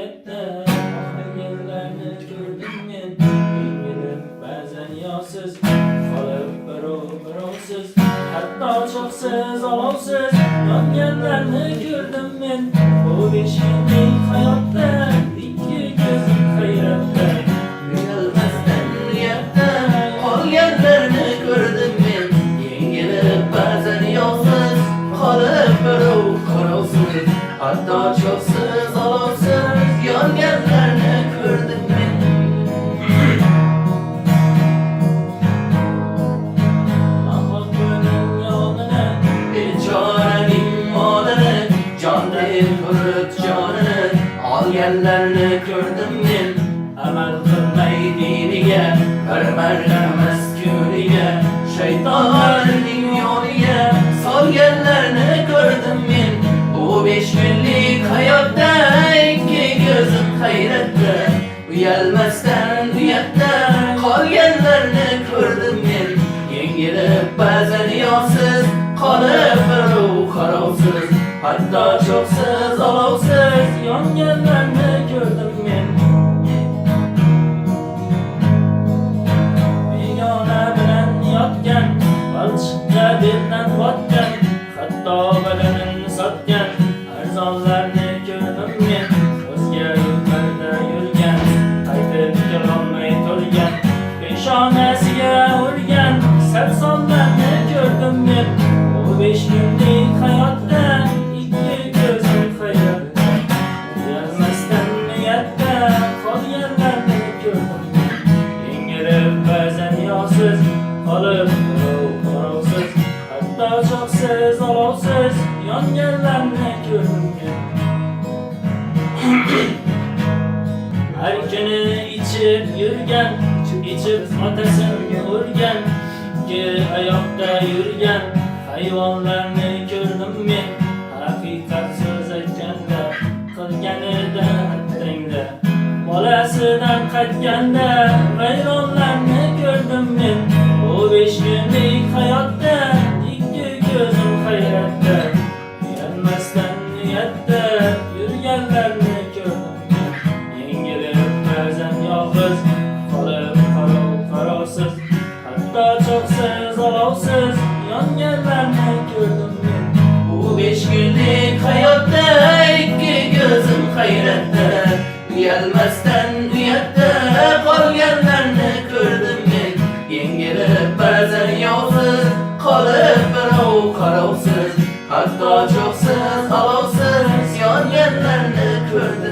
hayotda ohangilarni ko'rdim men. Yengilib ba'zan yoqsiz, qolib birovsiz, hatto choqsiz, olovsiz yonganlarni ko'rdim men. Bu 5 yillik hayotda ikki ko'zim hayratda. Uyalmasdan uyatda qolganlarni ko'rdim men. Yengilib ba'zan yoqsiz, qolib birovsiz, hatto cho'qsiz, olovsiz yonganlarni ko'rdim men. Mahmud buning yonini, Bechoraning molini, jonday ko'rib jonini olganlarni ko'rdim men. Amal qilmay diniga, bir marhamas kuniga, shaytonlarning yo'liga solganlarni ko'rdim men. Bu 5 kunlik hayotda ikki ko'zim hayratda. Uyalmasdan uyatda qolganlarni ko'rdim men. Yengilib ba'zan yoqsiz, qolib qarovsiz, hatto cho'qsiz, olovsiz yonganlarni ko'rdim men. Begona bilan yotgan, balchiqqa beldan botgan, hatto badanini sotgan arzonlarni ko'rdim men. O'zga yo'llarda yurgan, qaytib kelolmay turgan, peshonasiga urgan sarsonlarni ko'rdim men. Bu 5 kunlik hayotda ikki ko'zim hayratda. Uyalmasdan niyatda qolganlarni ko'rdim men. Yengilib ba'zan yoqsiz, qolib qarovsiz, hatto choqsiz, olovsiz yonganlarni ko'rdim men. Har kuni ichib yurgan, ichib otasini urgan, ikki oyoqda yurgan hayvonlarni ko'rdim men. Haqiqat so'z aytganda, qilganida attangda, bolasidan qaytganda vayronlarni ko'rdim men. Bu 5 kunlik hayotda ikki ko'zim hayratda. Uyalmasdan niyatda yurganlarni ko'rdim men. Yengilib ba'zan yolg'iz, qolib qarovsiz, hatto cho'qsiz, olovsiz yonganlarni ko'rdim men. Bu 5 kunlik hayotda ikki ko'zim hayratda. Uyalmasdan uyatda qolganlarni ko'rdim men. Yengilib ba'zan yoqsiz, qolib qarovsiz, hatto cho'qsiz, olovsiz yonganlarni ko'rdim.